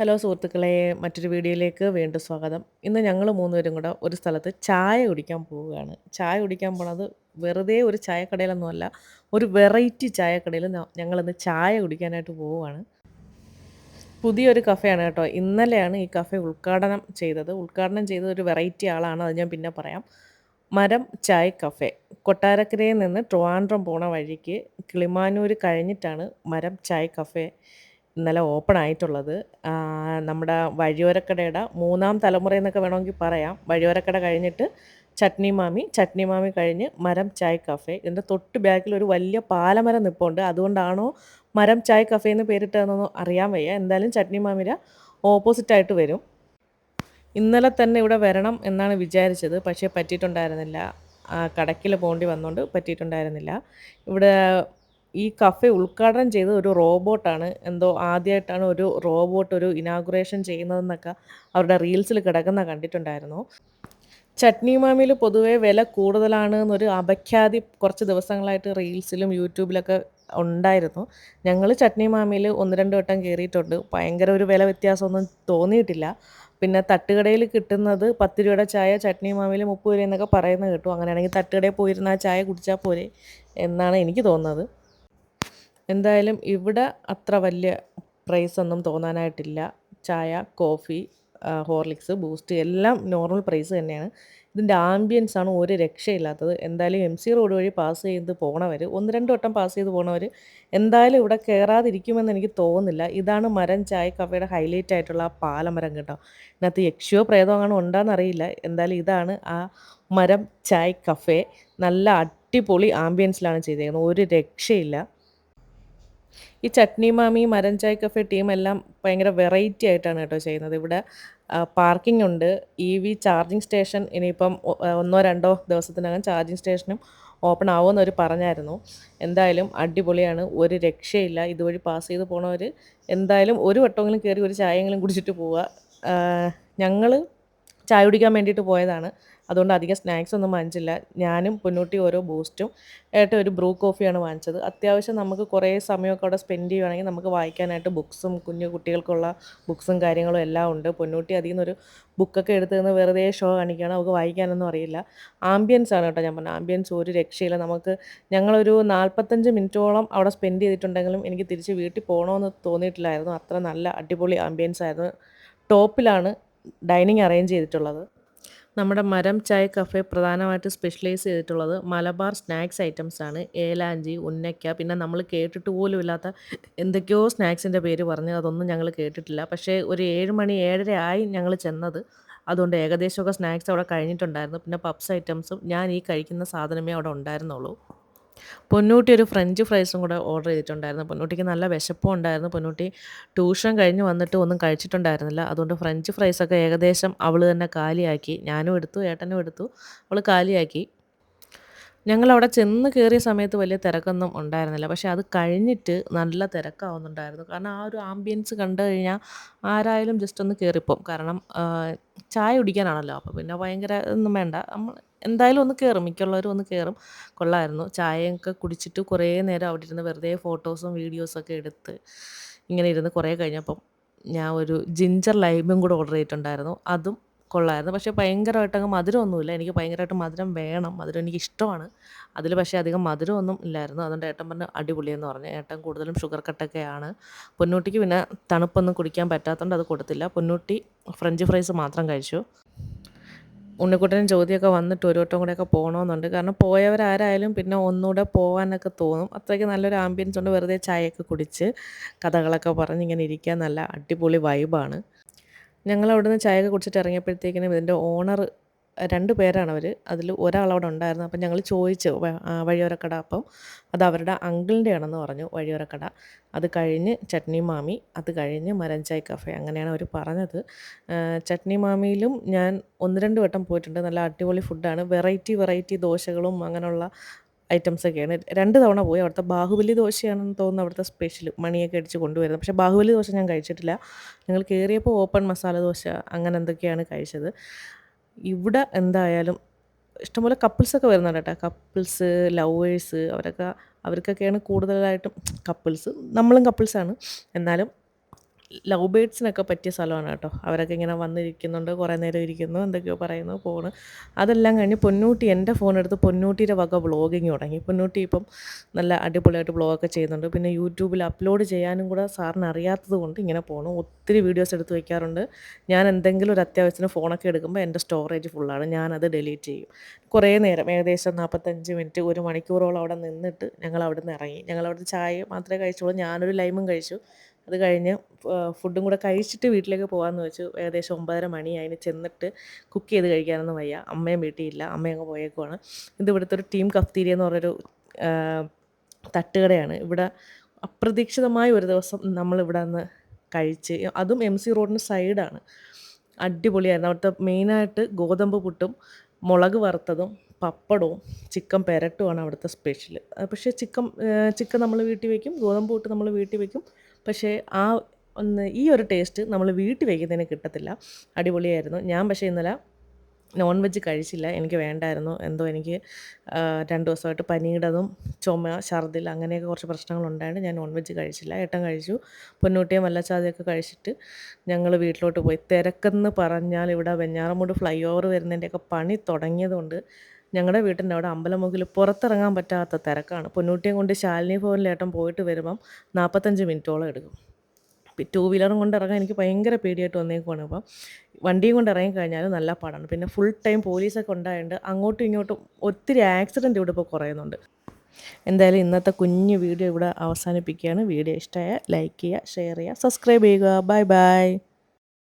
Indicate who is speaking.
Speaker 1: Hello സുഹൃത്തുക്കളെ, മറ്റൊരു വീഡിയോയിലേക്ക് വീണ്ടും സ്വാഗതം. ഇന്ന് ഞങ്ങൾ 3 പേരും കൂടെ ഒരു സ്ഥലത്ത് ചായ കുടിക്കാൻ പോവുകയാണ്. ചായ കുടിക്കാൻ പോണത് വെറുതെ ഒരു ചായക്കടയിലൊന്നുമല്ല. ഒരു വെറൈറ്റി ചായക്കടയിൽ ഞങ്ങളിന്ന് ചായ കുടിക്കാനായിട്ട് പോവുകയാണ്. പുതിയൊരു കഫേയാണ് കേട്ടോ. ഇന്നലെയാണ് ഈ കഫേ ഉദ്ഘാടനം ചെയ്തത്. ഉദ്ഘാടനം ചെയ്തത് ഒരു വെറൈറ്റി ആളാണ്. അത് ഞാൻ പിന്നെ പറയാം. മരം ചായ് കഫേ. കൊട്ടാരക്കരയിൽ നിന്ന് ട്രിവാൻഡ്രം പോണ വഴിക്ക് കിളിമാനൂർ കഴിഞ്ഞിട്ടാണ് മരം ചായ് കഫേ ഇന്നലെ ഓപ്പൺ ആയിട്ടുള്ളത്. നമ്മുടെ വഴിയോരക്കടയുടെ 3-ാം തലമുറയെന്നൊക്കെ വേണമെങ്കിൽ പറയാം. വഴിയോരക്കട കഴിഞ്ഞിട്ട് ചട്നി മാമി കഴിഞ്ഞ് മരം ചായ് കഫേ. ഇതിൻ്റെ തൊട്ട് ബാക്കിൽ ഒരു വലിയ പാലമരം നിൽപ്പുണ്ട്. അതുകൊണ്ടാണോ മരം ചായ് കഫേ എന്ന് പേരിട്ടതെന്നൊന്നും അറിയാൻ വയ്യ. എന്തായാലും ചട്നി മാമിയുടെ ഓപ്പോസിറ്റായിട്ട് വരും. ഇന്നലെ തന്നെ ഇവിടെ വരണം എന്നാണ് വിചാരിച്ചത്. പക്ഷേ പറ്റിയിട്ടുണ്ടായിരുന്നില്ല. കടയ്ക്കൽ പോകേണ്ടി വന്നതുകൊണ്ട് പറ്റിയിട്ടുണ്ടായിരുന്നില്ല. ഇവിടെ ഈ കഫേ ഉദ്ഘാടനം ചെയ്തത് ഒരു റോബോട്ടാണ്. എന്തോ ആദ്യമായിട്ടാണ് ഒരു റോബോട്ട് ഒരു ഇനാഗുറേഷൻ ചെയ്യുന്നതെന്നൊക്കെ അവരുടെ റീൽസിൽ കിടക്കുന്ന കണ്ടിട്ടുണ്ടായിരുന്നു. ചട്നി മാമിയിൽ പൊതുവേ വില കൂടുതലാണ് എന്നൊരു അപഖ്യാതി കുറച്ച് ദിവസങ്ങളായിട്ട് റീൽസിലും യൂട്യൂബിലൊക്കെ ഉണ്ടായിരുന്നു. ഞങ്ങൾ ചട്നി മാമിയിൽ 1-2 വട്ടം കയറിയിട്ടുണ്ട്. ഭയങ്കര ഒരു വില വ്യത്യാസമൊന്നും തോന്നിയിട്ടില്ല. പിന്നെ തട്ടുകടയിൽ കിട്ടുന്നത് 10 രൂപയുടെ ചായ ചട്നി മാമിയിൽ 30 രൂപ എന്നൊക്കെ പറയുന്നത് കേട്ടു. അങ്ങനെയാണെങ്കിൽ തട്ടുകടയിൽ പോയിരുന്ന ആ ചായ കുടിച്ചാൽ പോരെ എന്നാണ് എനിക്ക് തോന്നുന്നത്. എന്തായാലും ഇവിടെ അത്ര വലിയ പ്രൈസൊന്നും തോന്നാനായിട്ടില്ല. ചായ, കോഫി, ഹോർലിക്സ്, ബൂസ്റ്റ് എല്ലാം നോർമൽ പ്രൈസ് തന്നെയാണ്. ഇതിൻ്റെ ആംബിയൻസാണ് ഒരു രക്ഷയില്ലാത്തത്. എന്തായാലും MC റോഡ് വഴി പാസ് ചെയ്ത് പോണവർ 1-2 വട്ടം പാസ് ചെയ്ത് പോണവർ എന്തായാലും ഇവിടെ കയറാതിരിക്കുമെന്ന് എനിക്ക് തോന്നുന്നില്ല. ഇതാണ് മരം ചായ് കഫേയുടെ ഹൈലൈറ്റ് ആയിട്ടുള്ള ആ പാലമരം കേട്ടോ. ഇതിനകത്ത് യക്ഷിയോ പ്രേതമോ അങ്ങനെ ഉണ്ടോയെന്നറിയില്ല. എന്തായാലും ഇതാണ് ആ മരം ചായ് കഫേ. നല്ല അടിപൊളി ആംബിയൻസിലാണ് ചെയ്തേക്കുന്നത്. ഒരു രക്ഷയില്ല. ഈ ചട്നി മാമി, മരം ചായ് കഫേ ടീമെല്ലാം ഭയങ്കര വെറൈറ്റി ആയിട്ടാണ് കേട്ടോ ചെയ്യുന്നത്. ഇവിടെ പാർക്കിംഗ് ഉണ്ട്. EV ചാർജിങ് സ്റ്റേഷൻ ഇനിയിപ്പം 1-2 ദിവസത്തിനകം ചാർജിങ് സ്റ്റേഷനും ഓപ്പൺ ആവുമെന്ന് അവർ പറഞ്ഞായിരുന്നു. എന്തായാലും അടിപൊളിയാണ്. ഒരു രക്ഷയില്ല. ഇതുവഴി പാസ് ചെയ്ത് പോണവർ എന്തായാലും ഒരു വട്ടമെങ്കിലും കയറി ഒരു ചായയെങ്കിലും കുടിച്ചിട്ട് പോവുക. ഞങ്ങൾ ചായ കുടിക്കാൻ വേണ്ടിയിട്ട് പോയതാണ്. അതുകൊണ്ട് അധികം സ്നാക്സ് ഒന്നും വാങ്ങിച്ചില്ല. ഞാനും പൊന്നൂട്ടി ഓരോ ബൂസ്റ്റും ഏട്ടൻ ഒരു ബ്രൂ കോഫിയാണ് വാങ്ങിച്ചത്. അത്യാവശ്യം നമുക്ക് കുറേ സമയമൊക്കെ അവിടെ സ്പെൻഡ് ചെയ്യുവാണെങ്കിൽ നമുക്ക് വായിക്കാനായിട്ട് ബുക്സും കുഞ്ഞു കുട്ടികൾക്കുള്ള ബുക്സും കാര്യങ്ങളും എല്ലാം ഉണ്ട്. പൊന്നൂട്ടി അതിൽ നിന്നൊരു ബുക്കൊക്കെ എടുത്ത് നിന്ന് വെറുതെ ഷോ കാണിക്കുകയാണ്. അവൾക്ക് വായിക്കാനൊന്നും അറിയില്ല. ആംബിയൻസ് ആണ് കേട്ടോ ഞാൻ പറഞ്ഞത്. ആംബിയൻസ് ഒരു രക്ഷയില്ല. ഞങ്ങളൊരു 45 മിനിറ്റോളം അവിടെ സ്പെൻഡ് ചെയ്തിട്ടുണ്ടെങ്കിലും എനിക്ക് തിരിച്ച് വീട്ടിൽ പോകണമെന്ന് തോന്നിയിട്ടില്ലായിരുന്നു. അത്ര നല്ല അടിപൊളി ആംബിയൻസ് ആയിരുന്നു. ടോപ്പിലാണ് ഡൈനിങ് അറേഞ്ച് ചെയ്തിട്ടുള്ളത്. നമ്മുടെ മരം ചായ് കഫേ പ്രധാനമായിട്ട് സ്പെഷ്യലൈസ് ചെയ്തിട്ടുള്ളത് മലബാർ സ്നാക്സ് ഐറ്റംസാണ്. ഏലാഞ്ചി, ഉന്നക്ക, പിന്നെ നമ്മൾ കേട്ടിട്ട് പോലും ഇല്ലാത്ത എന്തൊക്കെയോ സ്നാക്സിൻ്റെ പേര് പറഞ്ഞ് അതൊന്നും ഞങ്ങൾ കേട്ടിട്ടില്ല. പക്ഷേ ഒരു 7 മണി 7:30 ആയി ഞങ്ങൾ ചെന്നത്. അതുകൊണ്ട് ഏകദേശമൊക്കെ സ്നാക്സ് അവിടെ കഴിഞ്ഞിട്ടുണ്ടായിരുന്നു. പിന്നെ പപ്സ് ഐറ്റംസും ഞാൻ ഈ കഴിക്കുന്ന സാധനമേ അവിടെ ഉണ്ടായിരുന്നുള്ളൂ. പൊന്നൂട്ടി ഒരു ഫ്രഞ്ച് ഫ്രൈസും കൂടെ ഓർഡർ ചെയ്തിട്ടുണ്ടായിരുന്നു. പൊന്നൂട്ടിക്ക് നല്ല വിശപ്പും ഉണ്ടായിരുന്നു. പൊന്നൂട്ടി ട്യൂഷൻ കഴിഞ്ഞ് വന്നിട്ട് ഒന്നും കഴിച്ചിട്ടുണ്ടായിരുന്നില്ല. അതുകൊണ്ട് ഫ്രഞ്ച് ഫ്രൈസൊക്കെ ഏകദേശം അവൾ തന്നെ കാലിയാക്കി. ഞാനും എടുത്തു, ഏട്ടനും എടുത്തു. അവൾ കാലിയാക്കി. ഞങ്ങളവിടെ ചെന്ന് കയറിയ സമയത്ത് വലിയ തിരക്കൊന്നും ഉണ്ടായിരുന്നില്ല. പക്ഷേ അത് കഴിഞ്ഞിട്ട് നല്ല തിരക്കാവുന്നുണ്ടായിരുന്നു. കാരണം ആ ഒരു ആംബിയൻസ് കണ്ടു കഴിഞ്ഞാൽ ആരായാലും ജസ്റ്റ് ഒന്ന് കയറിപ്പോവും. കാരണം ചായ കുടിക്കാനാണല്ലോ. അപ്പോൾ പിന്നെ ഭയങ്കര ഒന്നും വേണ്ട. നമ്മൾ എന്തായാലും ഒന്ന് കയറും. മിക്കുള്ളവരും ഒന്ന് കയറും. കൊള്ളായിരുന്നു. ചായയൊക്കെ കുടിച്ചിട്ട് കുറേ നേരം അവിടെ ഇരുന്ന് വെറുതെ ഫോട്ടോസും വീഡിയോസൊക്കെ എടുത്ത് ഇങ്ങനെ ഇരുന്ന് കുറേ കഴിഞ്ഞപ്പം ഞാൻ ഒരു ജിഞ്ചർ ലൈമും കൂടെ ഓർഡർ ചെയ്തിട്ടുണ്ടായിരുന്നു. അതും കൊള്ളായിരുന്നു. പക്ഷേ ഭയങ്കരമായിട്ടങ്ങ് മധുരമൊന്നുമില്ല. എനിക്ക് ഭയങ്കരമായിട്ട് മധുരം വേണം. മധുരം എനിക്കിഷ്ടമാണ്. അതിൽ പക്ഷേ അധികം മധുരമൊന്നും ഇല്ലായിരുന്നു. അതുകൊണ്ട് ഏട്ടൻ പറഞ്ഞു അടിപൊളിയെന്ന് പറഞ്ഞു. ഏട്ടൻ കൂടുതലും ഷുഗർ കട്ടൊക്കെയാണ്. പൊന്നൂട്ടിക്ക് പിന്നെ തണുപ്പൊന്നും കുടിക്കാൻ പറ്റാത്തതുകൊണ്ട് അത് കൊടുത്തില്ല. പൊന്നൂട്ടി ഫ്രഞ്ച് ഫ്രൈസ് മാത്രം കഴിച്ചു. ഉണ്ണിക്കുട്ടനും ജ്യോതിയൊക്കെ വന്നിട്ട് ഒരു വട്ടം കൂടെയൊക്കെ പോകണമെന്നുണ്ട്. കാരണം പോയവരാരായാലും പിന്നെ ഒന്നുകൂടെ പോകാനൊക്കെ തോന്നും. അത്രയ്ക്ക് നല്ലൊരു ആംബിയൻസ് ഉണ്ട്. വെറുതെ ചായയൊക്കെ കുടിച്ച് കഥകളൊക്കെ പറഞ്ഞ് ഇങ്ങനെ ഇരിക്കാൻ നല്ല അടിപൊളി വൈബാണ്. ഞങ്ങളവിടുന്ന് ചായയൊക്കെ കുടിച്ചിട്ട് ഇറങ്ങിയപ്പോഴത്തേക്കിനും ഇതിൻ്റെ ഓണർ 2 പേരാണവർ. അതിൽ ഒരാളവിടെ ഉണ്ടായിരുന്നു. അപ്പം ഞങ്ങൾ ചോദിച്ചു വഴിയോരക്കട. അപ്പം അത് അവരുടെ അങ്കിളിൻ്റെ ആണെന്ന് പറഞ്ഞു വഴിയോരക്കട. അത് കഴിഞ്ഞ് ചട്നി മാമി, അത് കഴിഞ്ഞ് മരം ചായ് കഫേ. അങ്ങനെയാണ് അവർ പറഞ്ഞത്. ചട്നി മാമിയിലും ഞാൻ 1-2 വട്ടം പോയിട്ടുണ്ട്. നല്ല അടിപൊളി ഫുഡാണ്. വെറൈറ്റി വെറൈറ്റി ദോശകളും അങ്ങനെയുള്ള ഐറ്റംസൊക്കെയാണ്. 2 തവണ പോയി. അവിടുത്തെ ബാഹുബലി ദോശയാണെന്ന് തോന്നുന്നു അവിടുത്തെ സ്പെഷ്യൽ. മണിയൊക്കെ അടിച്ച് കൊണ്ടുവരുന്നത്. പക്ഷേ ബാഹുബലി ദോശ ഞാൻ കഴിച്ചിട്ടില്ല. ഞങ്ങൾ കയറിയപ്പോൾ ഓപ്പൺ മസാല ദോശ അങ്ങനെ എന്തൊക്കെയാണ് കഴിച്ചത്. ഇവിടെ എന്തായാലും ഇഷ്ടംപോലെ കപ്പിൾസൊക്കെ വരുന്നുണ്ട് കേട്ടോ. കപ്പിൾസ്, ലവേഴ്സ് അവർക്കൊക്കെയാണ് കൂടുതലായിട്ടും കപ്പിൾസ്. നമ്മളും കപ്പിൾസാണ്. എന്നാലും ലവ് ബേഡ്സിനൊക്കെ പറ്റിയ സ്ഥലമാണ് കേട്ടോ. അവരൊക്കെ ഇങ്ങനെ വന്നിരിക്കുന്നുണ്ട്, കുറേ നേരം ഇരിക്കുന്നു, എന്തൊക്കെയോ പറയുന്നു, പോണ്. അതെല്ലാം കഴിഞ്ഞ് പൊന്നൂട്ടി എൻ്റെ ഫോണെടുത്ത് പൊന്നൂട്ടിയുടെ വക വ്ളോഗിങ് തുടങ്ങി. പൊന്നൂട്ടി ഇപ്പം നല്ല അടിപൊളിയായിട്ട് വ്ളോഗൊക്കെ ചെയ്യുന്നുണ്ട്. പിന്നെ യൂട്യൂബിൽ അപ്ലോഡ് ചെയ്യാനും കൂടെ സാറിന് അറിയാത്തത് കൊണ്ട് ഇങ്ങനെ പോണു. ഒത്തിരി വീഡിയോസ് എടുത്ത് വയ്ക്കാറുണ്ട്. ഞാൻ എന്തെങ്കിലും ഒരു അത്യാവശ്യത്തിന് ഫോണൊക്കെ എടുക്കുമ്പോൾ എൻ്റെ സ്റ്റോറേജ് ഫുള്ളാണ്, ഞാനത് ഡിലീറ്റ് ചെയ്യും. കുറേ നേരം ഏകദേശം 45 മിനിറ്റ് 1 മണിക്കൂറോളം അവിടെ നിന്നിട്ട് ഞങ്ങൾ അവിടെ നിന്ന് ഇറങ്ങി. ഞങ്ങൾ അവിടുന്ന് ചായ മാത്രമേ കഴിച്ചുള്ളൂ. ഞാനൊരു ലൈമും കഴിച്ചു. അത് കഴിഞ്ഞ് ഫുഡും കൂടെ കഴിച്ചിട്ട് വീട്ടിലേക്ക് പോകാമെന്ന് വെച്ചു. ഏകദേശം 9:30 മണിയായി. ഇനി ചെന്നിട്ട് കുക്ക് ചെയ്ത് കഴിക്കാനൊന്നും വയ്യ. അമ്മയും വീട്ടിലില്ല, അമ്മ അങ്ങ് പോയേക്കുവാണ്. ഇത് ഇവിടുത്തെ ഒരു ടീം കഫ്തീരിയ എന്ന് പറഞ്ഞൊരു തട്ടുകടയാണ്. ഇവിടെ അപ്രതീക്ഷിതമായ ഒരു ദിവസം നമ്മളിവിടെ നിന്ന് കഴിച്ച്, അതും MC റോഡിന് സൈഡാണ്. അടിപൊളിയായിരുന്നു. അവിടുത്തെ മെയിനായിട്ട് ഗോതമ്പ് പുട്ടും മുളക് വറുത്തതും പപ്പടവും ചിക്കൻ പെരട്ടുമാണ് അവിടുത്തെ സ്പെഷ്യൽ. പക്ഷേ ചിക്കൻ നമ്മൾ വീട്ടിൽ വയ്ക്കും, ഗോതമ്പ് പുട്ട് നമ്മൾ വീട്ടിൽ വയ്ക്കും. പക്ഷേ ഈ ഒരു ടേസ്റ്റ് നമ്മൾ വീട്ടിൽ വയ്ക്കുന്നതിന് കിട്ടത്തില്ല. അടിപൊളിയായിരുന്നു. ഞാൻ പക്ഷേ ഇന്നലെ നോൺ വെജ് കഴിച്ചില്ല, എനിക്ക് വേണ്ടായിരുന്നു. എന്തോ എനിക്ക് 2 ദിവസമായിട്ട് പനിയുടേതും ചുമ, ഛർദിൽ അങ്ങനെയൊക്കെ കുറച്ച് പ്രശ്നങ്ങളുണ്ടായതുകൊണ്ട് ഞാൻ നോൺ വെജ് കഴിച്ചില്ല. ഏട്ടൻ കഴിച്ചു. പൊന്നൂട്ടിയും വല്ലച്ചാതിയൊക്കെ കഴിച്ചിട്ട് ഞങ്ങൾ വീട്ടിലോട്ട് പോയി. തിരക്കെന്ന് പറഞ്ഞാൽ ഇവിടെ വെഞ്ഞാറമൂട് ഫ്ലൈ ഓവർ വരുന്നതിൻ്റെയൊക്കെ പണി തുടങ്ങിയതുകൊണ്ട് ഞങ്ങളുടെ വീട്ടിൻ്റെ അവിടെ അമ്പലമുക്കിൽ പുറത്തിറങ്ങാൻ പറ്റാത്ത തിരക്കാണ്. പൊന്നൂട്ടിയും കൊണ്ട് ശാലിനി ഭവനിൽ ഏട്ടൻ പോയിട്ട് വരുമ്പം 45 മിനിറ്റോളം എടുക്കും. ടൂ വീലറും കൊണ്ട് ഇറങ്ങാൻ എനിക്ക് ഭയങ്കര പേടിയായിട്ട് വന്നേക്കുവാണ്. അപ്പം വണ്ടിയും കൊണ്ട് ഇറങ്ങിക്കഴിഞ്ഞാൽ നല്ല പാടാണ്. പിന്നെ ഫുൾ ടൈം പോലീസൊക്കെ ഉണ്ടായതുകൊണ്ട് അങ്ങോട്ടും ഇങ്ങോട്ടും ഒത്തിരി ആക്സിഡൻറ്റ് ഇവിടെ ഇപ്പോൾ കുറയുന്നുണ്ട്. എന്തായാലും ഇന്നത്തെ കുഞ്ഞു വീഡിയോ ഇവിടെ അവസാനിപ്പിക്കുകയാണ്. വീഡിയോ ഇഷ്ടമായ ലൈക്ക് ചെയ്യുക, ഷെയർ ചെയ്യുക, സബ്സ്ക്രൈബ് ചെയ്യുക. Bye bye.